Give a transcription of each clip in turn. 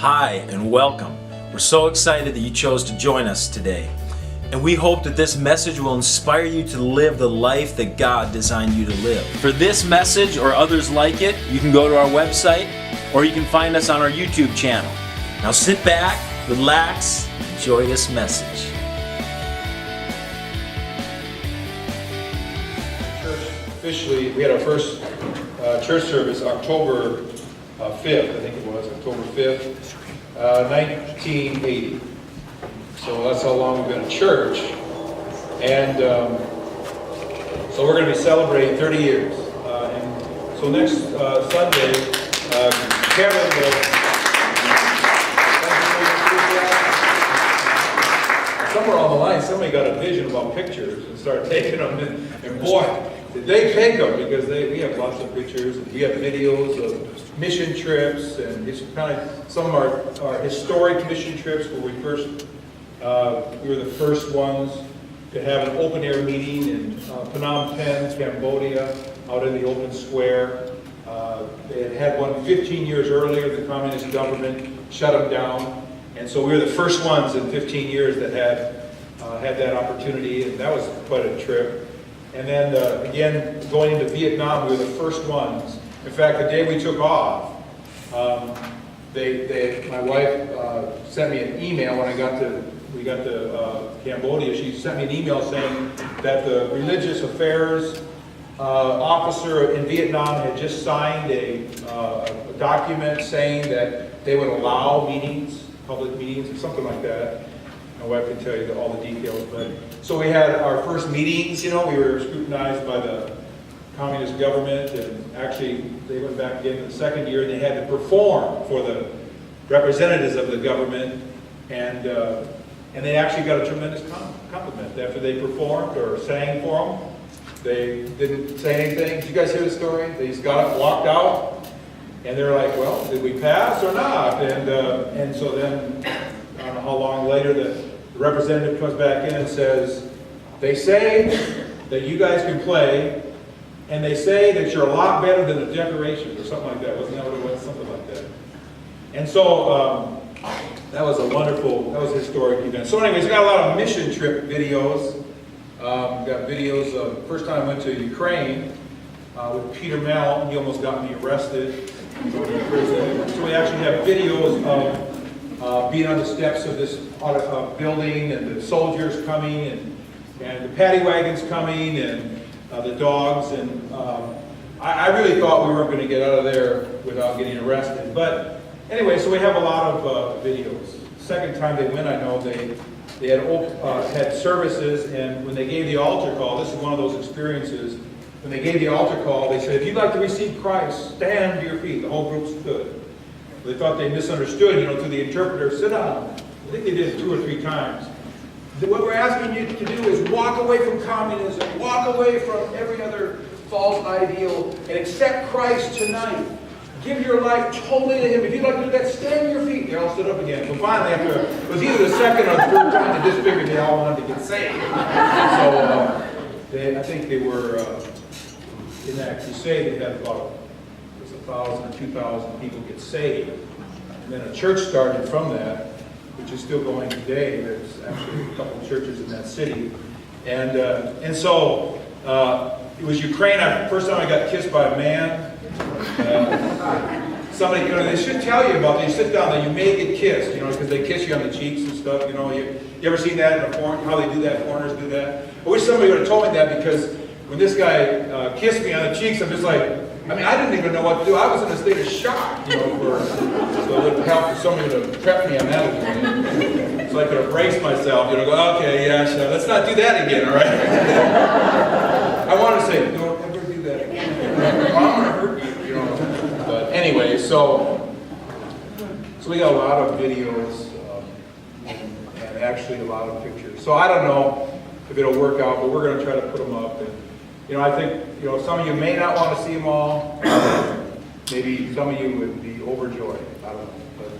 Hi, and welcome. We're so excited that you chose to join us today. And we hope that this message will inspire you to live the life that God designed you to live. For this message or others like it, you can go to our website or you can find us on our YouTube channel. Now sit back, relax, enjoy this message. Church, officially, we had our first church service October 5th, I think it was, October 5th, 1980. So that's how long we've been a church. And so we're going to be celebrating 30 years. And so next Sunday, Kevin will... Somewhere on the line, somebody got a vision about pictures and started taking them. And boy, did they take them, because we have lots of pictures. And we have videos of mission trips, and it's kind of some of our historic mission trips where we were the first ones to have an open-air meeting in Phnom Penh, Cambodia, out in the open square. They had had one 15 years earlier. The communist government shut them down. And so we were the first ones in 15 years that had that opportunity, and that was quite a trip. And then, again, going into Vietnam, we were the first ones. In fact, the day we took off, my wife sent me an email when we got to Cambodia. She sent me an email saying that the religious affairs officer in Vietnam had just signed a document saying that they would allow meetings, public meetings, or something like that. My wife can tell you all the details. But so we had our first meetings. We were scrutinized by the communist government, and actually they went back again in the second year, and they had to perform for the representatives of the government, and they actually got a tremendous compliment after they performed or sang for them. They didn't say anything. Did you guys hear the story? They just got up, walked out, and they're like, "Well, did we pass or not?" And so then, I don't know how long later, the representative comes back in and says, "They say that you guys can play, and they say that you're a lot better than the decorations," or something like that. Wasn't that what it was? Something like that. And so that was a historic event. So anyways, we got a lot of mission trip videos. Got videos of the first time I went to Ukraine with Peter Mell. He almost got me arrested. So we actually have videos of being on the steps of this building, and the soldiers coming, and the paddy wagons coming, and the dogs. And I really thought we weren't going to get out of there without getting arrested. But anyway, so we have a lot of videos. Second time they went, I know they had services, and when they gave the altar call, this is one of those experiences. When they gave the altar call, they said, "If you'd like to receive Christ, stand to your feet." The whole group stood. They thought they misunderstood, to the interpreter, "Sit down." I think they did it 2 or 3 times. What we're asking you to do is walk away from communism, walk away from every other false ideal, and accept Christ tonight. Give your life totally to Him. If you'd like to do that, stand to your feet. They all stood up again. So finally, after it was either the second or the third time, they just figured they all wanted to get saved. So I think they were in that crusade. They had about 1,000 or 2,000 people get saved, and then a church started from that, which is still going today. There's actually a couple of churches in that city, and so it was Ukraine. First time I got kissed by a man. Somebody, they should tell you about that. You sit down, that you may get kissed, because they kiss you on the cheeks and stuff. You ever seen that in a foreign? How they do that? Foreigners do that. I wish somebody would have told me that, because when this guy kissed me on the cheeks, I'm just like, I didn't even know what to do. I was in a state of shock, so it would help for somebody to prep me on that a little bit, so I could have braced myself. Go, okay, yeah, sure. Let's not do that again, all right? I want to say, don't ever do that again. I'm going to hurt you, But anyway, so we got a lot of videos and actually a lot of pictures. So I don't know if it'll work out, but we're going to try to put them up. And I think some of you may not want to see them all. Maybe some of you would be overjoyed. I don't know, but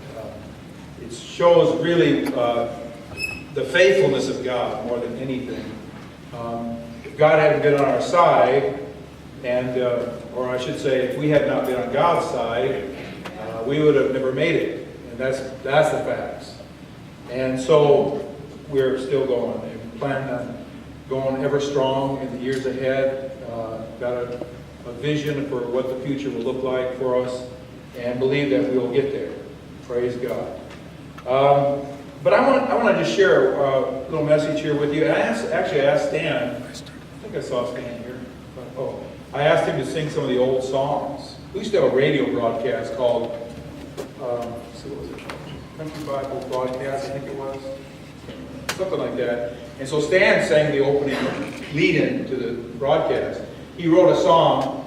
it shows really the faithfulness of God more than anything. If God hadn't been on our side, or I should say, if we had not been on God's side, we would have never made it. And that's the facts. And so we're still going and planning on going ever strong in the years ahead. Got a vision for what the future will look like for us, and believe that we will get there. Praise God. But I want to just share a little message here with you. And I asked Stan, I think I saw Stan here. I asked him to sing some of the old songs. We used to have a radio broadcast called, what was it called? Country Bible Broadcast, I think it was. Something like that. And so Stan sang the opening lead-in to the broadcast. He wrote a song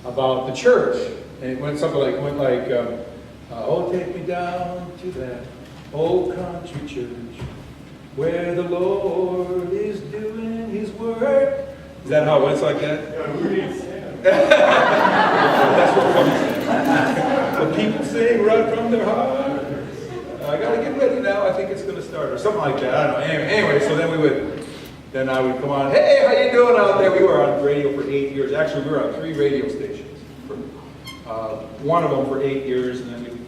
about the church. And it went something like, oh, take me down to that old country church where the Lord is doing His work. Is that how it went like that? Yeah, we need Sam. That's what the people sing right from their heart. I gotta get ready now. I think it's gonna start, or something like that. I don't know. Anyway, so then I would come on. Hey, how you doing out there? We were on radio for 8 years. Actually, we were on 3 radio stations. One of them for 8 years, and then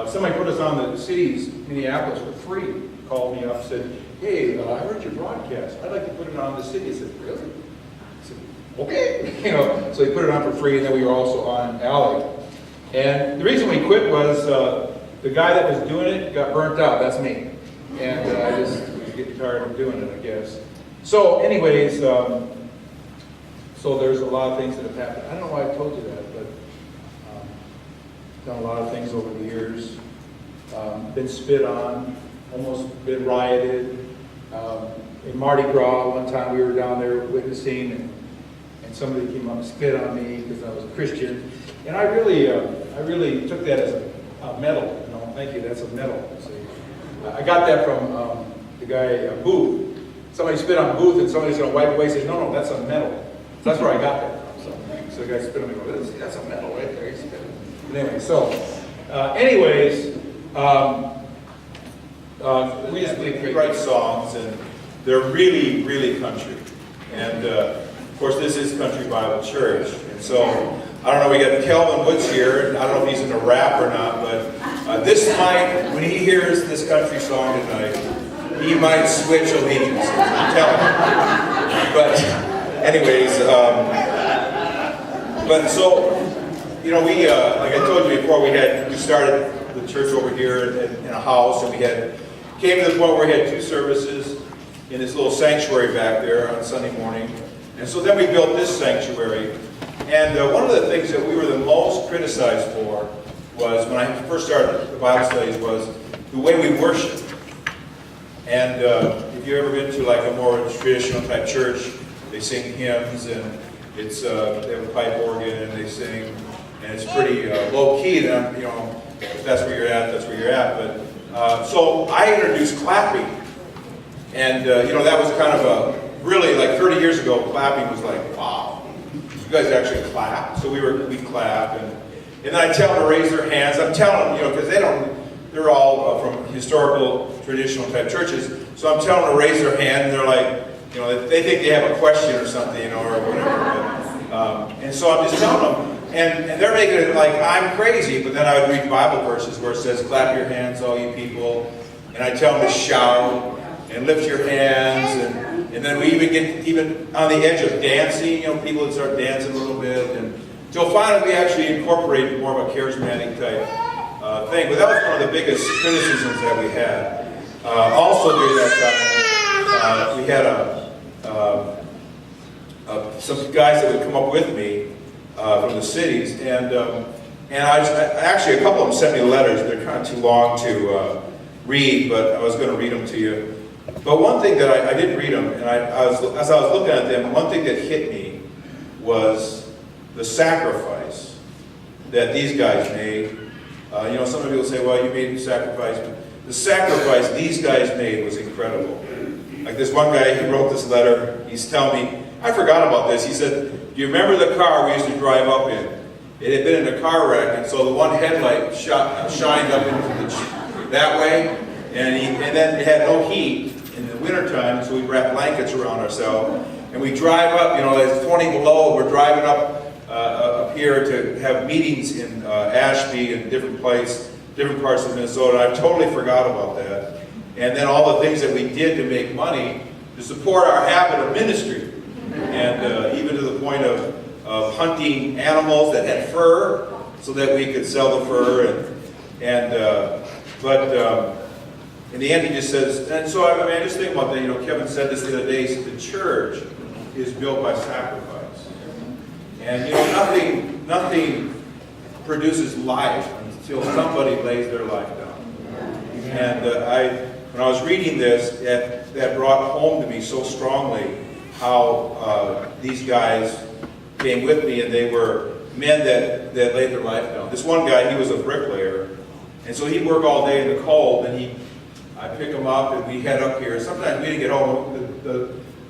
somebody put us on the cities, Minneapolis, for free. Called me up and said, hey, I heard your broadcast. I'd like to put it on the city. I said, really? I said, okay. So he put it on for free, and then we were also on Alley. And the reason we quit was the guy that was doing it got burnt out. That's me. And I just was getting tired of doing it, I guess. So anyways, so there's a lot of things that have happened. I don't know why I told you that, but done a lot of things over the years. Been spit on, almost been rioted. In Mardi Gras, one time we were down there witnessing, and somebody came up and spit on me because I was a Christian. And I really took that as a medal. Thank you, that's a medal. I got that from the guy, Booth. Somebody spit on Booth, and somebody's going to wipe away and say, no, that's a medal. So that's where I got that from. So the guy spit on me, goes, that's a medal right there. He spit. But anyway, we write songs, and they're really, really country. And of course, this is Country Bible Church. And so, I don't know, we got Kelvin Woods here, and I don't know if he's into rap or not, but this might, when he hears this country song tonight, he might switch allegiances. I'm telling you. But anyways, but so, we, like I told you before, we started the church over here in a house, and came to the point where we had 2 services in this little sanctuary back there on Sunday morning. And so then we built this sanctuary. And one of the things that we were the most criticized for was, when I first started the Bible studies, was the way we worship. And if you've ever been to like a more traditional type church, they sing hymns, and they have a pipe organ, and they sing, and it's pretty low key. And if that's where you're at, that's where you're at. But so I introduced clapping, and that was kind of a really, like 30 years ago, clapping was like, wow, you guys actually clap. So we clap, and then I tell them to raise their hands. I'm telling them, because they're all from historical, traditional type churches. So I'm telling them to raise their hand, and they're like, they think they have a question or something, or whatever. But, and so I'm just telling them, and they're making it like I'm crazy. But then I would read Bible verses where it says, clap your hands, all you people. And I tell them to shout and lift your hands, and then we even get on the edge of dancing. People would start dancing a little bit, and until finally we actually incorporated more of a charismatic type thing. But that was one of the biggest criticisms that we had. Also during that time, we had some guys that would come up with me from the cities, and actually a couple of them sent me letters. They're kind of too long to read, but I was going to read them to you. But one thing that I didn't read them, and as I was looking at them, one thing that hit me was the sacrifice that these guys made. Some people say, well, you made a sacrifice. But the sacrifice these guys made was incredible. Like this one guy, he wrote this letter. He's telling me, I forgot about this. He said, do you remember the car we used to drive up in? It had been in a car wreck, and so the one headlight shined up into that way, and then it had no heat in the wintertime, so we wrap blankets around ourselves. And we drive up, it's 20 below, we're different here to have meetings in Ashby and different different parts of Minnesota. I totally forgot about that. And then all the things that we did to make money to support our habit of ministry. And even to the point of hunting animals that had fur so that we could sell the fur. But in the end, he just says, and so I mean, I just think about that. You know, Kevin said this the other day. He said the church is built by sacrifice, and you know, nothing produces life until somebody lays their life down. And when I was reading this, that brought home to me so strongly how these guys came with me, and they were men that laid their life down. This one guy, he was a bricklayer, and so he'd work all day in the cold, and I'd pick him up, and we'd head up here. Sometimes we didn't get home.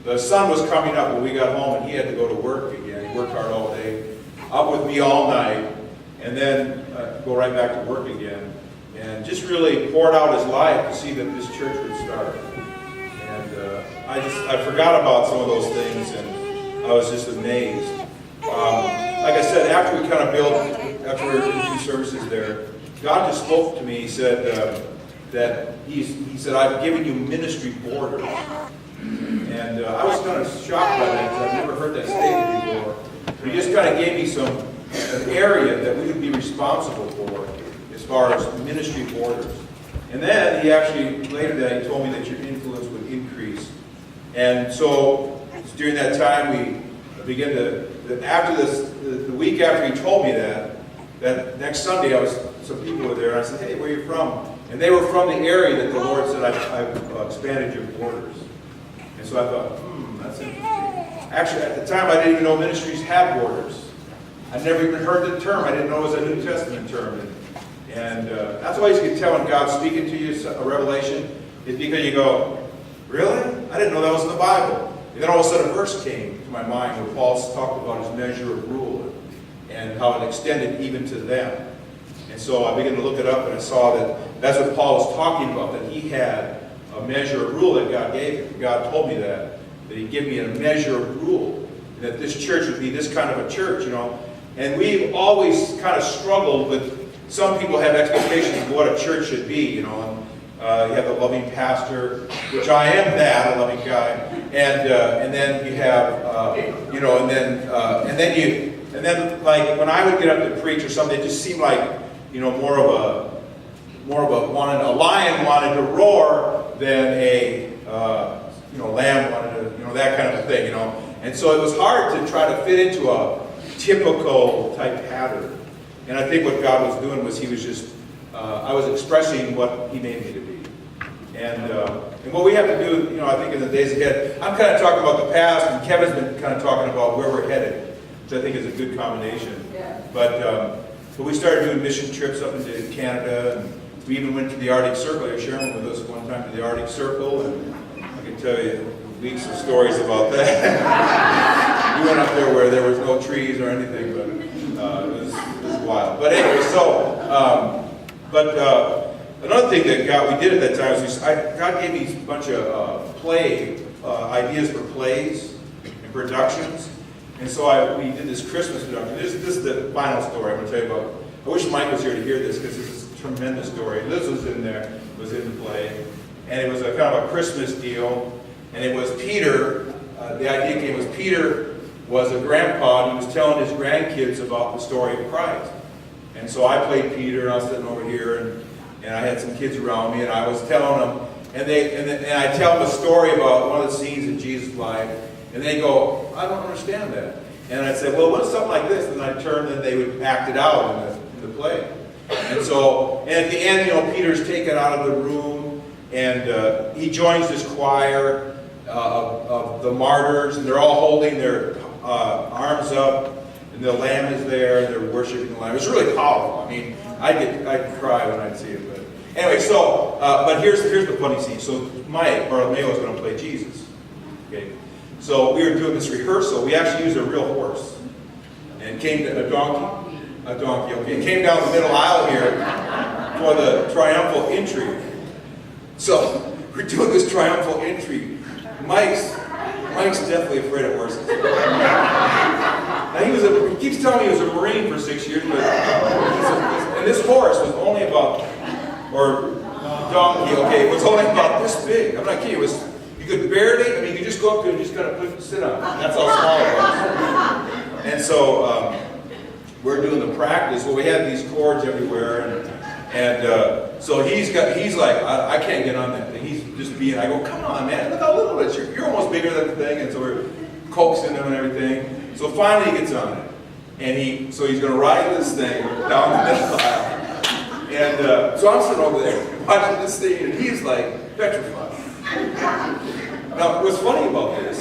The sun was coming up when we got home, and he had to go to work again. He worked hard all day, up with me all night, and then go right back to work again. And just really poured out his life to see that this church would start. And I forgot about some of those things, and I was just amazed. Like I said, after we kind of built, after we were in 2 services there, God just spoke to me. He said that he said, I've given you ministry borders. And I was kind of shocked by that because I've never heard that statement before. But he just kind of gave me an area that we would be responsible for as far as ministry borders. And then he actually, later that, he told me that your influence would increase. And so during that time, we began after the week after he told me that next Sunday, some people were there, and I said, hey, where are you from? And they were from the area that the Lord said, I've expanded your borders. And so I thought, that's interesting. Actually, at the time, I didn't even know ministries had borders. I'd never even heard the term. I didn't know it was a New Testament term. And that's why you can tell when God's speaking to you a revelation, is because you go, really? I didn't know that was in the Bible. And then all of a sudden a verse came to my mind where Paul talked about his measure of rule and how it extended even to them. And so I began to look it up, and I saw that that's what Paul was talking about, that he had a measure of rule that God gave him. God told me that he'd give me a measure of rule, and that this church would be this kind of a church, you know. And we've always kind of struggled with, some people have expectations of what a church should be, you know. You have the loving pastor, which I am that, a loving guy, and then you have, you know, and then like when I would get up to preach or something, it just seemed like, you know, more of a lion wanted to roar than a you know, lamb wanted to, you know, that kind of a thing, you know. And so it was hard to try to fit into a typical type pattern. And I think what God was doing was he was just, I was expressing what he made me to be. And what we have to do, you know, I think in the days ahead, I'm kind of talking about the past, and Kevin's been kind of talking about where we're headed, which I think is a good combination. Yeah. But we started doing mission trips up into Canada, and we even went to the Arctic Circle. Sharon went with us one time to the Arctic Circle, and I can tell you weeks of stories about that. We went up there where there was no trees or anything, but it was wild. But anyway, so, another thing that we did at that time was God gave me a bunch of ideas for plays and productions. And so we did this Christmas production. This is the final story I'm going to tell you about. I wish Mike was here to hear this because this is a tremendous story. Liz was in there, was in the play. And it was a kind of a Christmas deal. And it was Peter, the idea came was Peter was a grandpa, and he was telling his grandkids about the story of Christ. And so I played Peter, and I was sitting over here, and I had some kids around me, and I was telling them, and I tell them a story about one of the scenes in Jesus' life, and they go, I don't understand that. And I'd say, well, what's something like this? And I'd turn, and they would act it out in the play. And so, and at the end, you know, Peter's taken out of the room, and he joins this choir of the martyrs, and they're all holding their arms up, and the Lamb is there, and they're worshiping the Lamb. It's really powerful. I mean, I'd cry when I'd see it. But anyway, so, but here's the funny scene. So Mike Bartholomew was going to play Jesus. Okay. So we were doing this rehearsal. We actually used a real horse, and came to a donkey, okay. It came down the middle aisle here for the triumphal entry. So we're doing this triumphal entry. Mike's definitely afraid of horses. Now he keeps telling me he was a Marine for 6 years, but and this horse was only about or donkey, okay, it was only about this big. I'm not kidding. It was, you could barely, I mean, you could just go up to it and just kind of sit on it. That's how small it was. And so we're doing the practice. Well, we had these cords everywhere, and so he's like, I can't get on that thing. He's just being, I go, come on, man, look how little it is. You're almost bigger than the thing. And so we're coaxing him and everything. So finally he gets on it. And so he's going to ride this thing down the middle aisle. And so I'm sitting over there watching this thing, and he's like petrified. Now, what's funny about this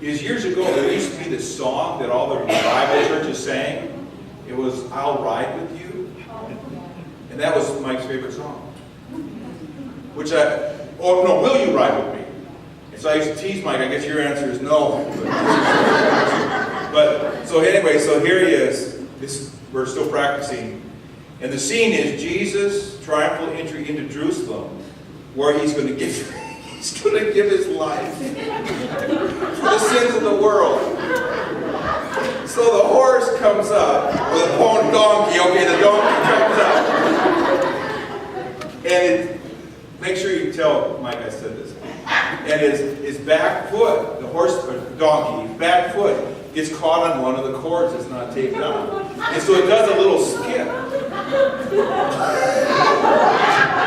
is years ago, there used to be this song that all the Bible churches sang. It was, I'll Ride With You. And that was Mike's favorite song. Will You Ride With Me? And so I used to tease Mike, I guess your answer is no. But, so anyway, so here he is. We're still practicing. And the scene is Jesus' triumphal entry into Jerusalem, where he's going to give his life for the sins of the world. So the horse comes up, or the pony donkey, okay, the donkey comes up. And make sure you tell Mike I said this. And his back foot, the horse, or donkey, back foot, gets caught on one of the cords that's not taped on. And so it does a little skip.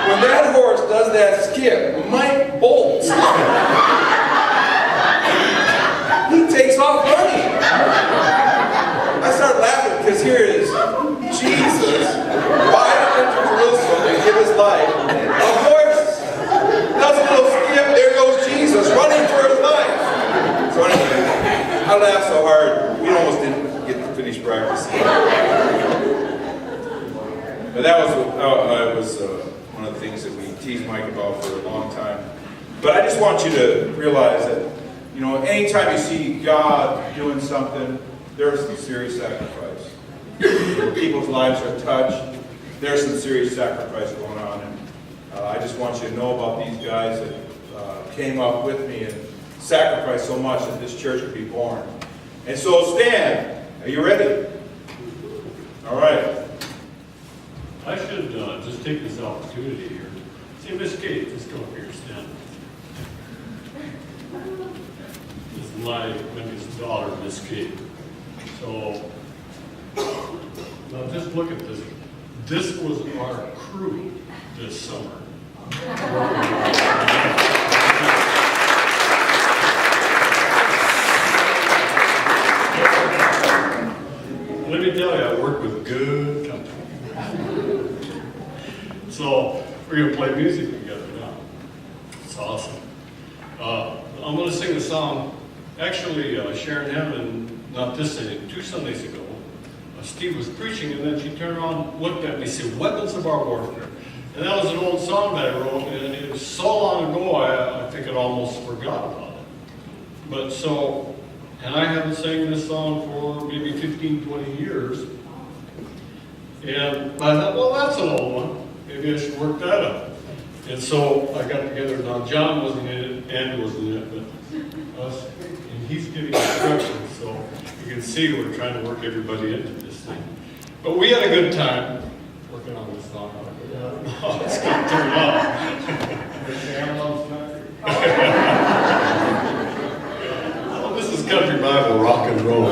When that horse does that skip, Mike bolts. He takes off running. I start laughing because here it is Jesus riding into Jerusalem to give his life. A horse does a little skip, there goes Jesus running for his life. So anyway, I laughed so hard, we almost didn't get to finish practicing. But that was one of the things that we teased Mike about for a long time. But I just want you to realize that, anytime you see God doing something, there's some serious sacrifice. People's lives are touched. There's some serious sacrifice going on. And I just want you to know about these guys that came up with me and sacrificed so much that this church could be born. And so stand. Are you ready? All right. I should just take this opportunity here. See, Miss Kate, just come up here, stand. This is my youngest daughter, Miss Kate. So, now just look at this. This was our crew this summer. Let me tell you, I work with good company. So we're going to play music together now. It's awesome. I'm going to sing a song. Actually, Sharon Hammond, not this Sunday, 2 Sundays ago, Steve was preaching, and then she turned around, looked at me, and said, "Weapons of our warfare." And that was an old song that I wrote, and it was so long ago, I think I almost forgot about it. But so, and I haven't sang this song for maybe 15, 20 years. And I thought, well, that's an old one. Maybe I should work that up. And so I got together. Now, John wasn't in it, Andy wasn't in it, but us, and he's giving instructions. So you can see we're trying to work everybody into this thing. But we had a good time working on this song. Oh, it's going to turn out. This is country Bible rock and roll.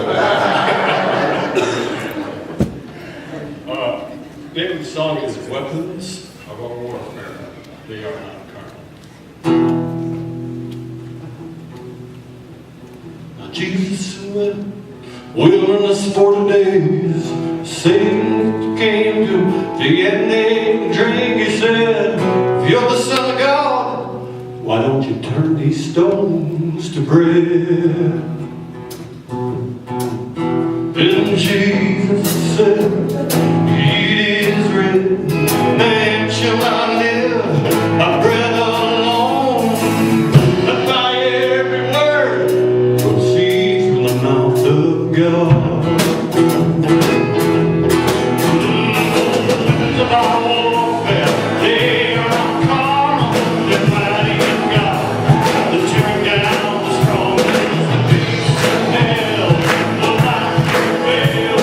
The name of the song is Weapons of Our Warfare. They are not carnal. Now Jesus went wilderness 40 days. Satan came to eat and drink. He said, "If you're the Son of God, why don't you turn these stones to bread?" Then Jesus said, "It is written, man shall not live by bread alone, but by every word proceeds from the mouth of God." Of our warfare, they are not carnal, they're mighty in God, to tear down the strongholds, the gates of hell, the light will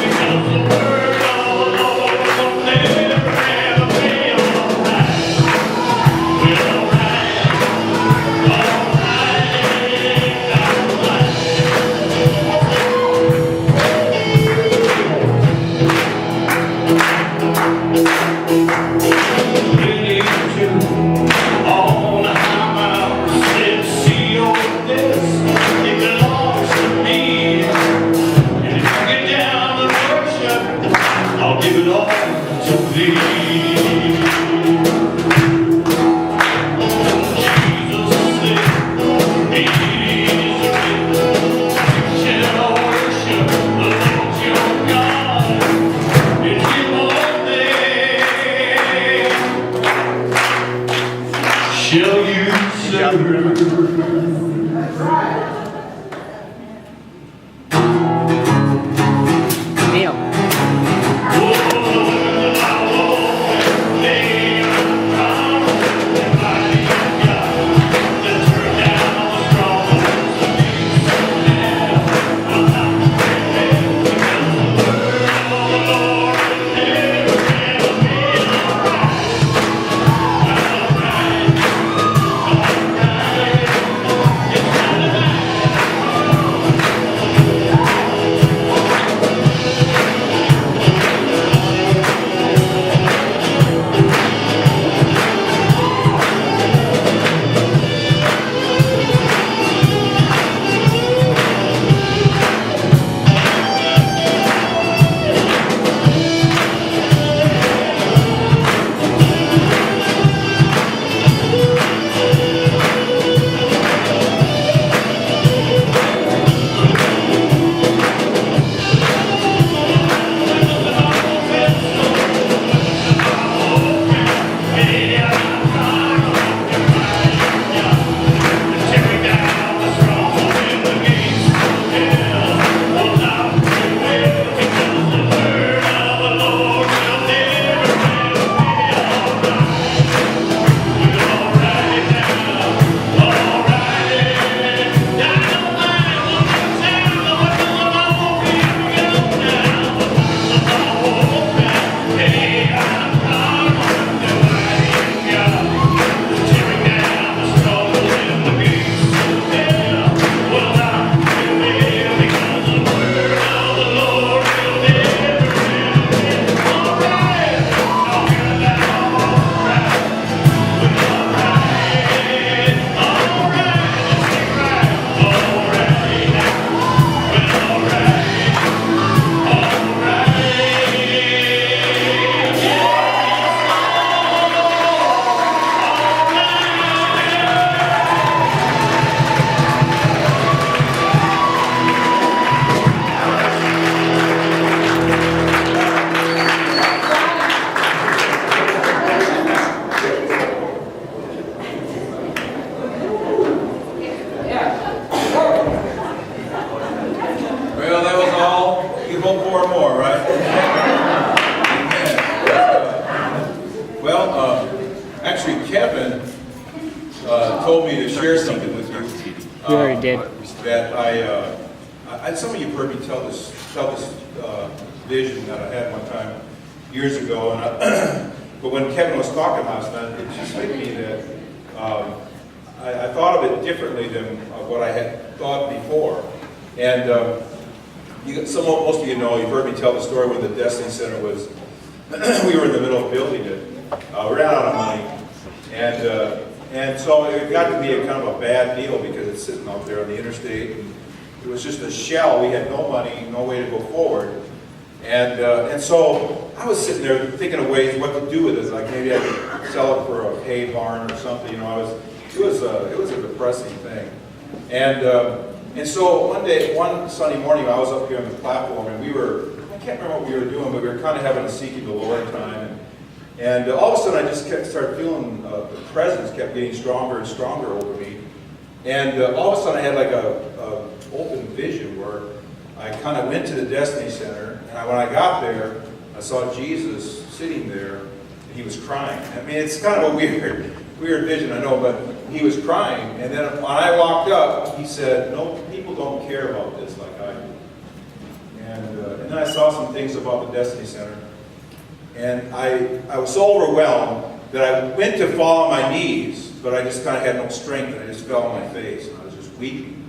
can hope for more, right? Amen. Well, actually, Kevin told me to share something with you. You already did. That some of you have heard me tell this vision that I had one time years ago, and but when Kevin was talking last night, it just hit me that I thought of it differently than what I had thought before. And most of you know, you've heard me tell the story when the Destiny Center was, we were in the middle of building it. We ran out of money. And so it got to be a kind of a bad deal because it's sitting out there on the interstate. And it was just a shell. We had no money, no way to go forward. And so I was sitting there thinking of ways what to do with it. Like maybe I could sell it for a hay barn or something. You know, it was a depressing thing. And so one Sunday morning, I was up here on the platform, and I can't remember what we were doing, but we were kind of having a seeking the Lord time. And all of a sudden, I just started feeling the presence kept getting stronger and stronger over me. And all of a sudden, I had like a open vision where I kind of went to the Destiny Center, and when I got there, I saw Jesus sitting there, and he was crying. I mean, it's kind of a weird vision, I know, but he was crying. And then when I walked up, he said, "No, people don't care about this like I do." And then I saw some things about the Destiny Center. And I was so overwhelmed that I went to fall on my knees, but I just kind of had no strength, and I just fell on my face, and I was just weeping.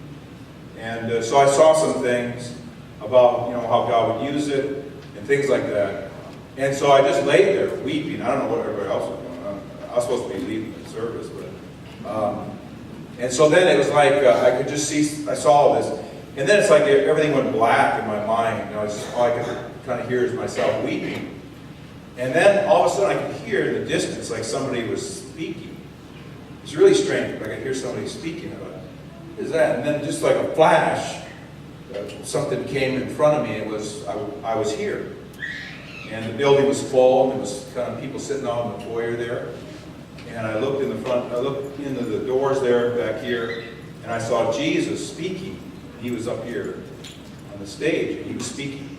And so I saw some things about, how God would use it, and things like that. And so I just laid there weeping. I don't know what everybody else was doing. I was supposed to be leading the service, but... and so then it was like, I could just see, I saw all this. And then it's like everything went black in my mind. All I could kind of hear is myself weeping. And then all of a sudden I could hear in the distance like somebody was speaking. It's really strange, but I could hear somebody speaking about it. What is that? And then just like a flash, something came in front of me. I was here. And the building was full, and there was kind of people sitting out in the foyer there. And I looked in the front, I looked into the doors there, back here, and I saw Jesus speaking. He was up here on the stage, and he was speaking.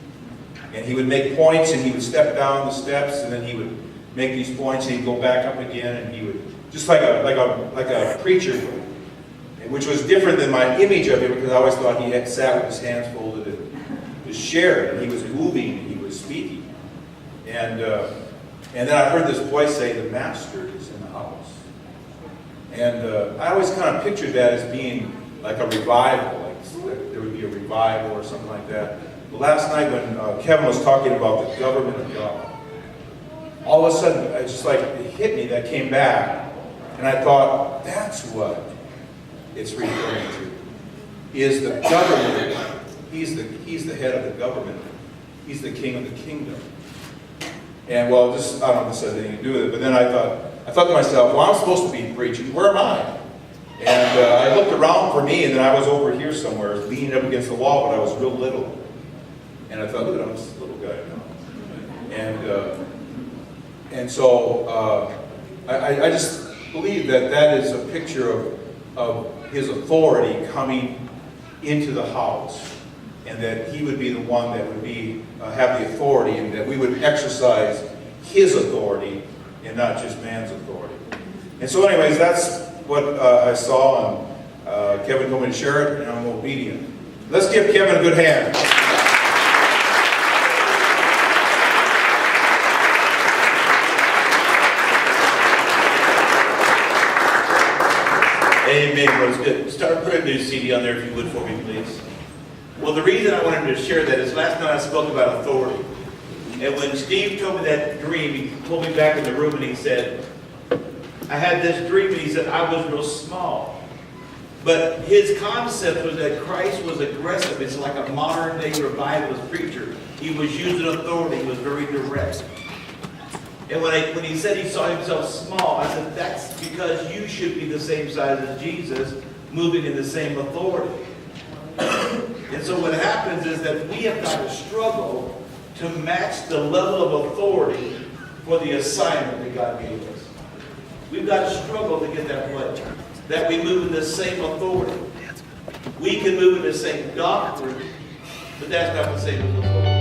And he would make points, and he would step down the steps, and then he would make these points, and he'd go back up again, and he would, just like a preacher would, which was different than my image of him, because I always thought he had sat with his hands folded and just shared, and he was moving, and he was speaking. And then I heard this voice say, "The Master is in the house." And I always kind of pictured that as being like a revival, like there would be a revival or something like that. But last night when Kevin was talking about the government of God, all of a sudden, it's just like it hit me, that came back. And I thought, that's what it's referring to, is the government. He's the head of the government. He's the king of the kingdom. And well, I don't know if this has anything to do with it, but then I thought to myself, well, I'm supposed to be preaching. Where am I? And I looked around for me, and then I was over here somewhere, leaning up against the wall, but I was real little. And I thought, look at him, this little guy now. And so I just believe that is a picture of his authority coming into the house, and that he would be the one that would have the authority, and that we would exercise his authority and not just man's authority. And so anyways, that's what I saw, and Kevin told me to share it, and I'm obedient. Let's give Kevin a good hand. Amen, brothers. Good. Start putting a new CD on there if you would for me, please. Well, the reason I wanted to share that is last night I spoke about authority. And when Steve told me that dream, he pulled me back in the room and he said, I had this dream, and he said, I was real small. But his concept was that Christ was aggressive. It's like a modern day revivalist preacher. He was using authority. He was very direct. And when he said he saw himself small, I said, that's because you should be the same size as Jesus, moving in the same authority. And so what happens is that we have got to struggle to match the level of authority for the assignment that God gave us. We've got to struggle to get that place, that we move in the same authority. We can move in the same doctrine, but that's not the same as authority.